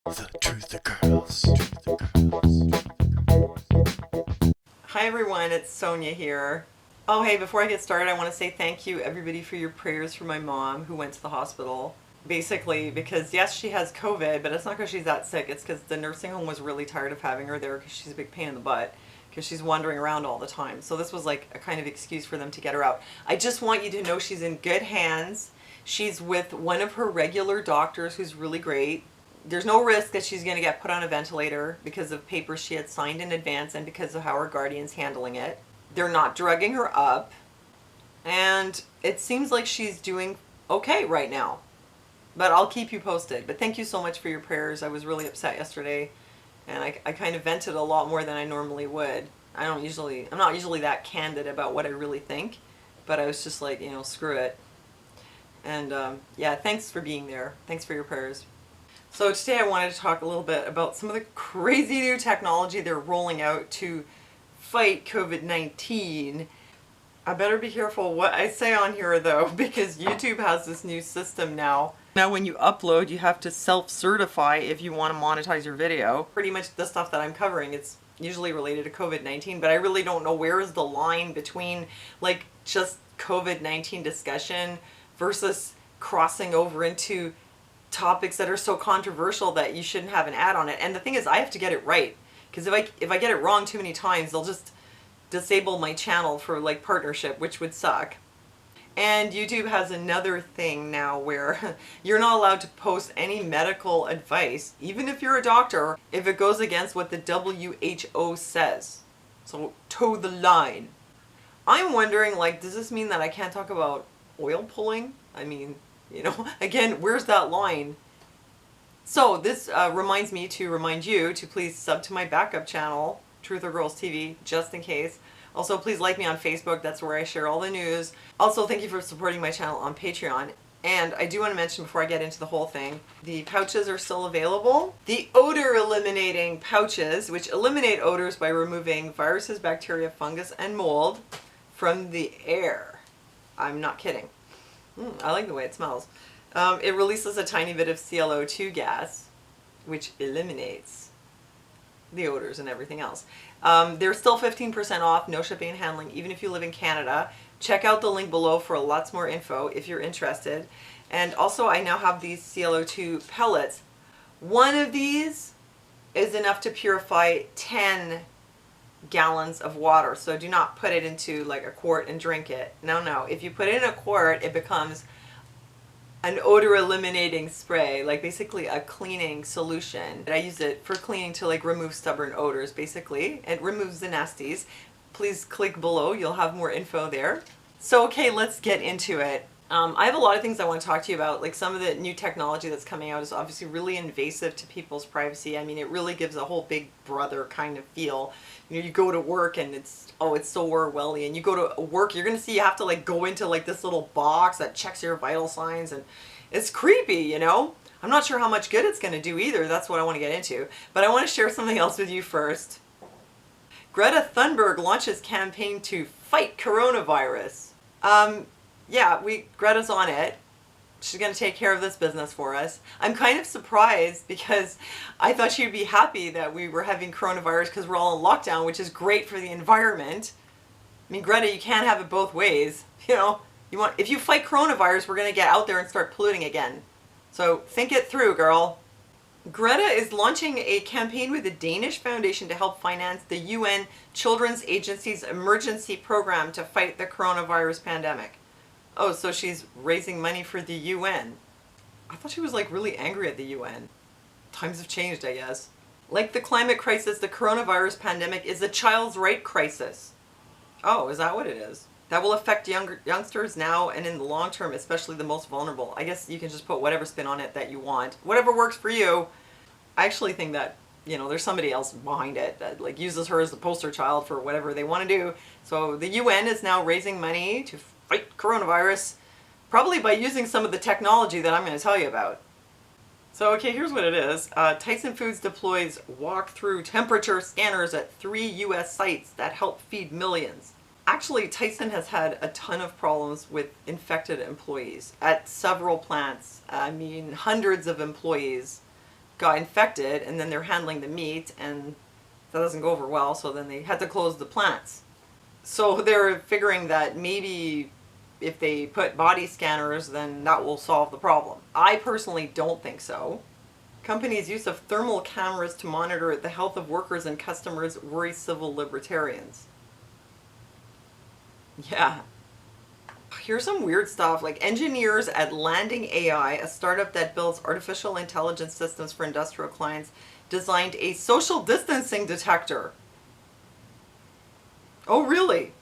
The Truth Girls. Hi everyone, it's Sonia here. Oh hey, before I get started, I want to say thank you everybody for your prayers for my mom who went to the hospital. Basically, because yes, she has COVID, but it's not because she's that sick. It's because the nursing home was really tired of having her there because she's a big pain in the butt because she's wandering around all the time. So this was like a kind of excuse for them to get her out. I just want you to know she's in good hands. She's with one of her regular doctors who's really great. There's no risk that she's going to get put on a ventilator because of papers she had signed in advance and because of how her guardian's handling it. They're not drugging her up, and it seems like she's doing okay right now. But I'll keep you posted. But thank you so much for your prayers. I was really upset yesterday, and I kind of vented a lot more than I normally would. I'm not usually that candid about what I really think, but I was just like, screw it. And yeah, thanks for being there. Thanks for your prayers. So today I wanted to talk a little bit about some of the crazy new technology they're rolling out to fight COVID-19. I better be careful what I say on here though, because YouTube has this new system now. Now when you upload, you have to self-certify if you want to monetize your video. Pretty much the stuff that I'm covering, it's usually related to COVID-19, but I really don't know where is the line between like just COVID-19 discussion versus crossing over into topics that are so controversial that you shouldn't have an ad on it. And the thing is, I have to get it right, because if I get it wrong too many times, they'll just disable my channel for like partnership, which would suck. And YouTube has another thing now where you're not allowed to post any medical advice, even if you're a doctor, if it goes against what the WHO says. So toe the line. I'm wondering, like, does this mean that I can't talk about oil pulling? I mean, again, where's that line? So this reminds me to remind you to please sub to my backup channel, Truth or Girls TV, just in case. Also, please like me on Facebook. That's where I share all the news. Also, thank you for supporting my channel on Patreon. And I do want to mention before I get into the whole thing, the pouches are still available. The odor eliminating pouches, which eliminate odors by removing viruses, bacteria, fungus, and mold from the air. I'm not kidding. I like the way it smells. It releases a tiny bit of CO2 gas, which eliminates the odors and everything else. They're still 15% off, no shipping and handling, even if you live in Canada. Check out the link below for lots more info if you're interested. And also, I now have these CO2 pellets. One of these is enough to purify 10 gallons of water, so do not put it into like a quart and drink it. No, if you put it in a quart, it becomes an odor eliminating spray, like basically a cleaning solution. I use it for cleaning to like remove stubborn odors. Basically it removes the nasties. Please click below, you'll have more info there. So okay, let's get into it. I have a lot of things I want to talk to you about. Like, some of the new technology that's coming out is obviously really invasive to people's privacy. I mean, it really gives a whole big brother kind of feel. You go to work and it's so Orwellian. You go to work, you're going to see you have to like go into like this little box that checks your vital signs, and it's creepy, I'm not sure how much good it's going to do either. That's what I want to get into. But I want to share something else with you first. Greta Thunberg launches campaign to fight coronavirus. Yeah, Greta's on it. She's going to take care of this business for us. I'm kind of surprised because I thought she'd be happy that we were having coronavirus because we're all in lockdown, which is great for the environment. I mean, Greta, you can't have it both ways. If you fight coronavirus, we're going to get out there and start polluting again. So think it through, girl. Greta is launching a campaign with the Danish Foundation to help finance the UN Children's Agency's emergency program to fight the coronavirus pandemic. Oh, so she's raising money for the UN. I thought she was like really angry at the UN. Times have changed, I guess. Like the climate crisis, the coronavirus pandemic is a child's right crisis. Oh, is that what it is? That will affect youngsters now and in the long term, especially the most vulnerable. I guess you can just put whatever spin on it that you want. Whatever works for you. I actually think that, there's somebody else behind it that like uses her as the poster child for whatever they want to do. So the UN is now raising money to fight coronavirus, probably by using some of the technology that I'm going to tell you about. So okay, here's what it is. Tyson Foods deploys walk-through temperature scanners at 3 US sites that help feed millions. Actually, Tyson has had a ton of problems with infected employees at several plants. I mean, hundreds of employees got infected, and then they're handling the meat, and that doesn't go over well, so then they had to close the plants. So they're figuring that maybe if they put body scanners, then that will solve the problem. I personally don't think so. Companies' use of thermal cameras to monitor the health of workers and customers worry civil libertarians. Yeah. Here's some weird stuff, like engineers at Landing AI, a startup that builds artificial intelligence systems for industrial clients, designed a social distancing detector. Oh, really?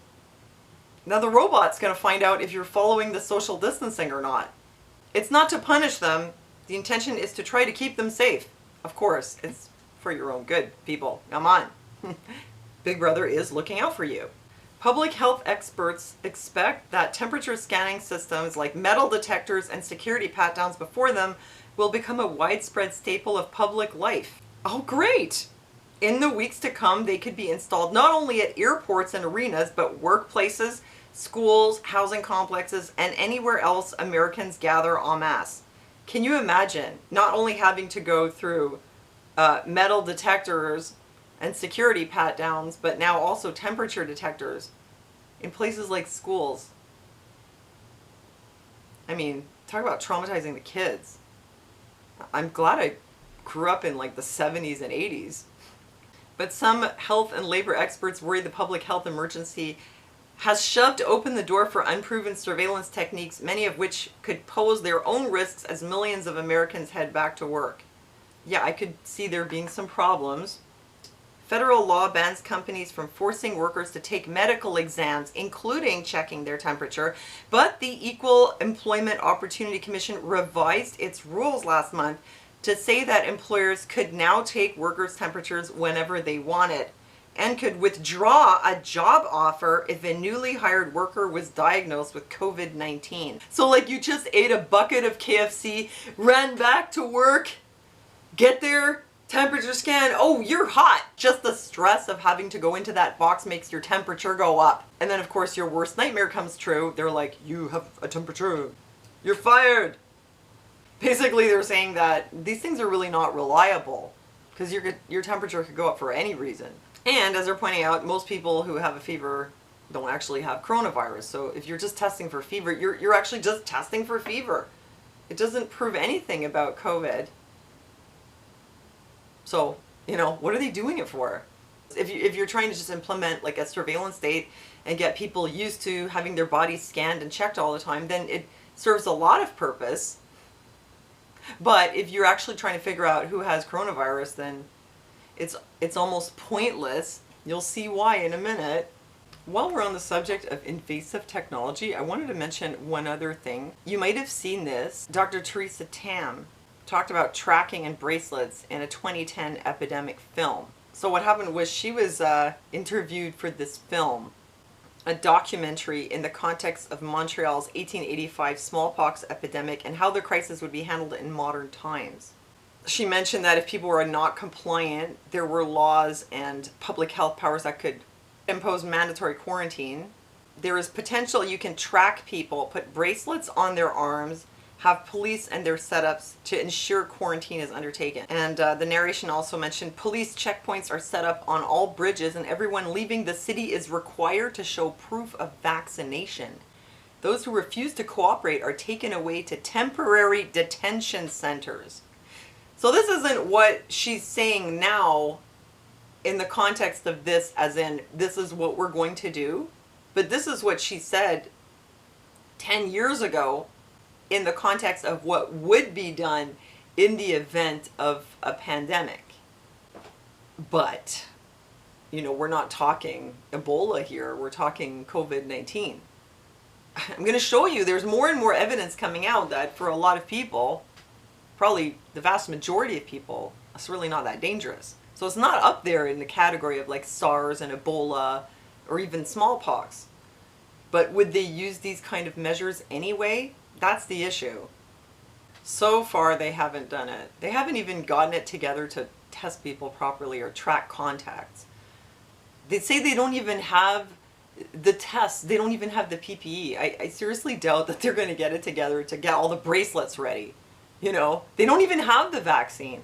Now the robot's going to find out if you're following the social distancing or not. It's not to punish them. The intention is to try to keep them safe. Of course, it's for your own good, people. Come on. Big Brother is looking out for you. Public health experts expect that temperature scanning systems like metal detectors and security pat-downs before them will become a widespread staple of public life. Oh, great! In the weeks to come, they could be installed not only at airports and arenas, but workplaces, schools, housing complexes, and anywhere else Americans gather en masse. Can you imagine not only having to go through metal detectors and security pat-downs, but now also temperature detectors in places like schools? I mean, talk about traumatizing the kids. I'm glad I grew up in like the 70s and 80s. But some health and labor experts worry the public health emergency has shoved open the door for unproven surveillance techniques, many of which could pose their own risks as millions of Americans head back to work. Yeah, I could see there being some problems. Federal law bans companies from forcing workers to take medical exams, including checking their temperature, but the Equal Employment Opportunity Commission revised its rules last month to say that employers could now take workers' temperatures whenever they wanted and could withdraw a job offer if a newly hired worker was diagnosed with COVID-19. So like you just ate a bucket of KFC, ran back to work, get there, temperature scan, oh, you're hot. Just the stress of having to go into that box makes your temperature go up. And then of course your worst nightmare comes true. They're like, you have a temperature. You're fired. Basically they're saying that these things are really not reliable because your temperature could go up for any reason. And as they're pointing out, most people who have a fever don't actually have coronavirus. So if you're just testing for fever, you're actually just testing for fever. It doesn't prove anything about COVID. So, you know, what are they doing it for? If you're trying to just implement like a surveillance state and get people used to having their bodies scanned and checked all the time, then it serves a lot of purpose. But if you're actually trying to figure out who has coronavirus, then it's almost pointless. You'll see why in a minute. While we're on the subject of invasive technology, I wanted to mention one other thing. You might have seen this. Dr. Teresa Tam talked about tracking and bracelets in a 2010 epidemic film. So what happened was she was interviewed for this film, a documentary in the context of Montreal's 1885 smallpox epidemic and how the crisis would be handled in modern times. She mentioned that if people were not compliant, there were laws and public health powers that could impose mandatory quarantine. There is potential you can track people, put bracelets on their arms, have police and their setups to ensure quarantine is undertaken. And the narration also mentioned police checkpoints are set up on all bridges and everyone leaving the city is required to show proof of vaccination. Those who refuse to cooperate are taken away to temporary detention centers. So this isn't what she's saying now in the context of this as in this is what we're going to do, but this is what she said 10 years ago in the context of what would be done in the event of a pandemic. But, you know, we're not talking Ebola here, we're talking COVID-19. I'm going to show you there's more and more evidence coming out that for a lot of people, probably the vast majority of people, it's really not that dangerous. So it's not up there in the category of like SARS and Ebola or even smallpox. But would they use these kind of measures anyway? That's the issue. So far they haven't done it. They haven't even gotten it together to test people properly or track contacts. They say they don't even have the tests, they don't even have the PPE. I seriously doubt that they're going to get it together to get all the bracelets ready. You know, they don't even have the vaccine.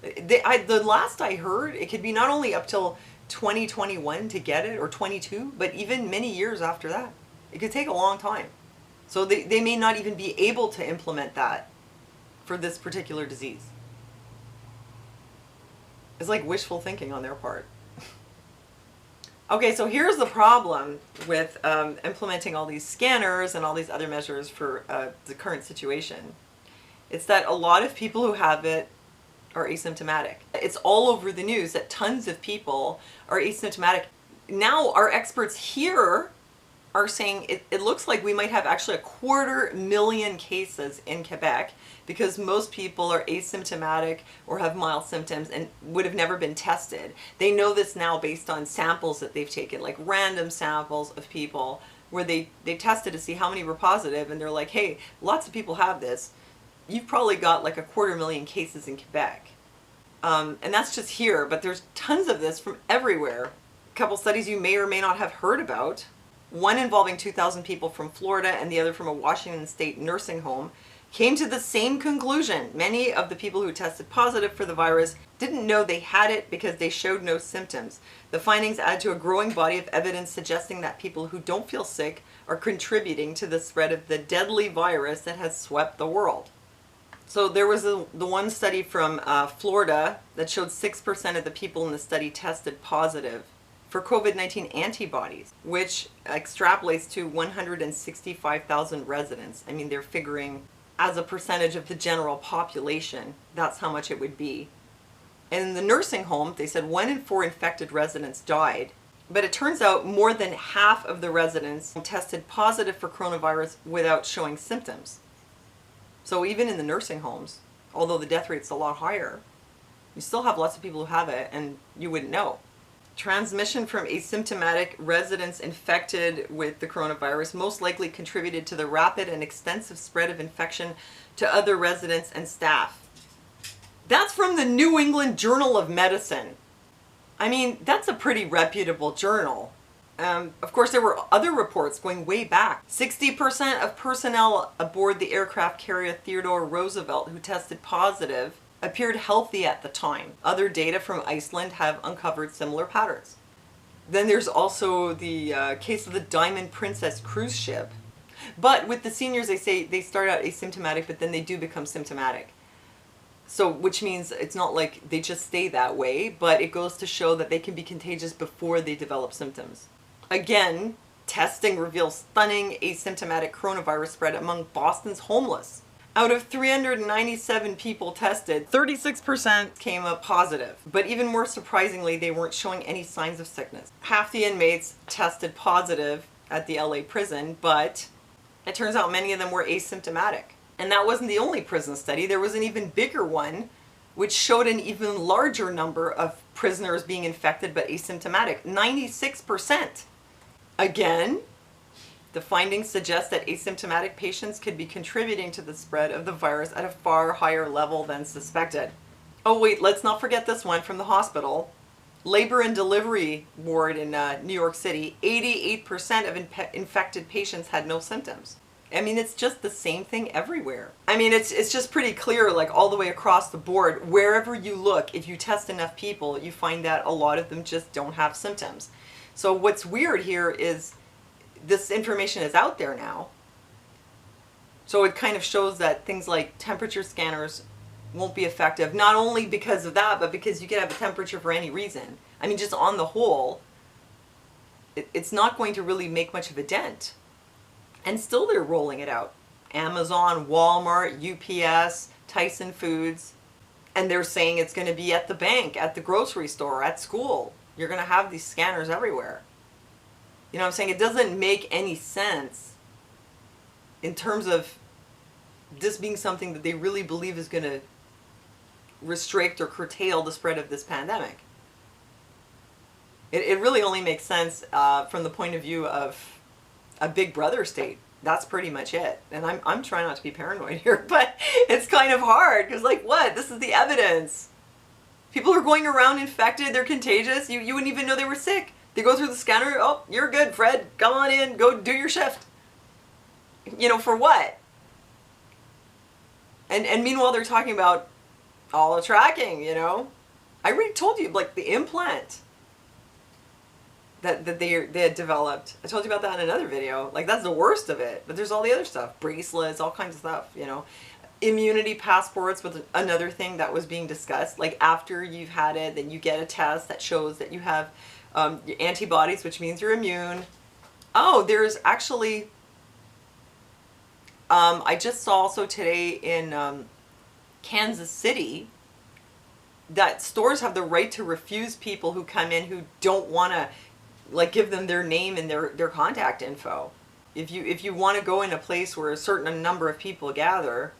The last I heard, it could be not only up till 2021 to get it, or 22, but even many years after that. It could take a long time. So they may not even be able to implement that for this particular disease. It's like wishful thinking on their part. Okay, so here's the problem with implementing all these scanners and all these other measures for the current situation. It's that a lot of people who have it are asymptomatic. It's all over the news that tons of people are asymptomatic. Now our experts here are saying it looks like we might have actually 250,000 cases in Quebec, because most people are asymptomatic or have mild symptoms and would have never been tested. They know this now based on samples that they've taken, like random samples of people where they tested to see how many were positive, and they're like, hey, lots of people have this. You've probably got like 250,000 cases in Quebec. And that's just here, but there's tons of this from everywhere. A couple studies you may or may not have heard about. One involving 2,000 people from Florida and the other from a Washington state nursing home came to the same conclusion. Many of the people who tested positive for the virus didn't know they had it because they showed no symptoms. The findings add to a growing body of evidence suggesting that people who don't feel sick are contributing to the spread of the deadly virus that has swept the world. So there was the one study from Florida that showed 6% of the people in the study tested positive for COVID-19 antibodies, which extrapolates to 165,000 residents. I mean, they're figuring as a percentage of the general population, that's how much it would be. And in the nursing home, they said 1 in 4 infected residents died. But it turns out more than half of the residents tested positive for coronavirus without showing symptoms. So even in the nursing homes, although the death rate's a lot higher, you still have lots of people who have it and you wouldn't know. Transmission from asymptomatic residents infected with the coronavirus most likely contributed to the rapid and extensive spread of infection to other residents and staff. That's from the New England Journal of Medicine. I mean, that's a pretty reputable journal. Of course, there were other reports going way back. 60% of personnel aboard the aircraft carrier Theodore Roosevelt who tested positive appeared healthy at the time. Other data from Iceland have uncovered similar patterns. Then there's also the case of the Diamond Princess cruise ship. But with the seniors, they say they start out asymptomatic, but then they do become symptomatic. So, which means it's not like they just stay that way, but it goes to show that they can be contagious before they develop symptoms. Again, testing reveals stunning asymptomatic coronavirus spread among Boston's homeless. Out of 397 people tested, 36% came up positive. But even more surprisingly, they weren't showing any signs of sickness. Half the inmates tested positive at the LA prison, but it turns out many of them were asymptomatic. And that wasn't the only prison study. There was an even bigger one, which showed an even larger number of prisoners being infected but asymptomatic, 96%. Again, the findings suggest that asymptomatic patients could be contributing to the spread of the virus at a far higher level than suspected. Oh wait, let's not forget this one from the hospital. Labor and delivery ward in New York City, 88% of infected patients had no symptoms. I mean, it's just the same thing everywhere. I mean, it's just pretty clear, like all the way across the board. Wherever you look, if you test enough people, you find that a lot of them just don't have symptoms. So what's weird here is this information is out there now. So it kind of shows that things like temperature scanners won't be effective, not only because of that, but because you could have a temperature for any reason. I mean, just on the whole, it's not going to really make much of a dent. And still they're rolling it out. Amazon, Walmart, UPS, Tyson Foods. And they're saying it's going to be at the bank, at the grocery store, at school. You're going to have these scanners everywhere. You know what I'm saying? It doesn't make any sense in terms of this being something that they really believe is going to restrict or curtail the spread of this pandemic. It really only makes sense from the point of view of a big brother state. That's pretty much it. And I'm trying not to be paranoid here, but it's kind of hard because, like, what? This is the evidence. People are going around infected, they're contagious, you wouldn't even know they were sick. They go through the scanner, oh, you're good, Fred, come on in, go do your shift. You know, for what? And meanwhile, they're talking about all the tracking, you know. I already told you, like the implant that they had developed. I told you about that in another video. Like that's the worst of it. But there's all the other stuff, bracelets, all kinds of stuff, you know. Immunity passports was another thing that was being discussed. Like after you've had it, then you get a test that shows that you have antibodies, which means you're immune. Oh, there's actually, I just saw also today in Kansas City that stores have the right to refuse people who come in who don't want to, like, give them their name and their contact info. If you want to go in a place where a certain number of people gather,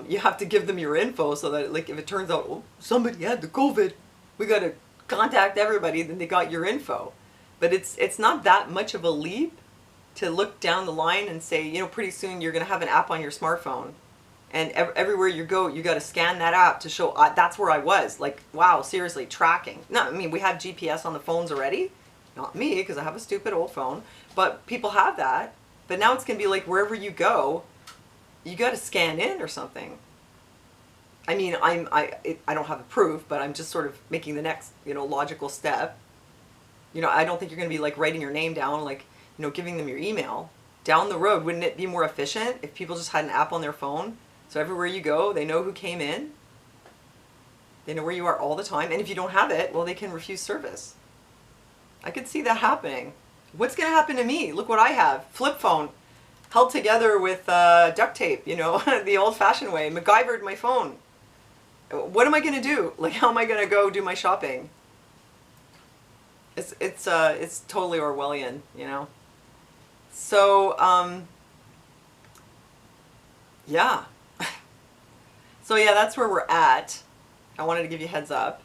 you have to give them your info so that, like, if it turns out, oh, somebody had the COVID, we got to contact everybody, then they got your info. But it's not that much of a leap to look down the line and say, you know, pretty soon you're going to have an app on your smartphone. And everywhere you go, you got to scan that app to show that's where I was. Like, wow, seriously, tracking. No, I mean, we have GPS on the phones already. Not me, because I have a stupid old phone. But people have that. But now it's going to be like wherever you go, you got to scan in or something. I mean, I don't have the proof, but I'm just sort of making the next, you know, logical step. You know, I don't think you're going to be like writing your name down, like, you know, giving them your email. Down the road, wouldn't it be more efficient if people just had an app on their phone? So everywhere you go, they know who came in. They know where you are all the time. And if you don't have it, well, they can refuse service. I could see that happening. What's going to happen to me? Look what I have. Flip phone. Held together with duct tape, you know, the old-fashioned way. MacGyvered my phone. What am I going to do? Like, how am I going to go do my shopping? It's totally Orwellian, you know. So, yeah. So yeah, that's where we're at. I wanted to give you a heads up.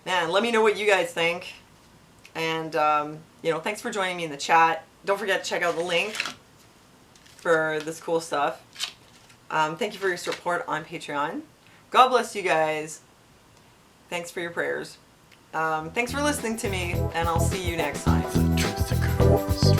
Man, let me know what you guys think. And, you know, thanks for joining me in the chat. Don't forget to check out the link for this cool stuff. Thank you for your support on Patreon. God bless you guys. Thanks for your prayers. Thanks for listening to me, and I'll see you next time.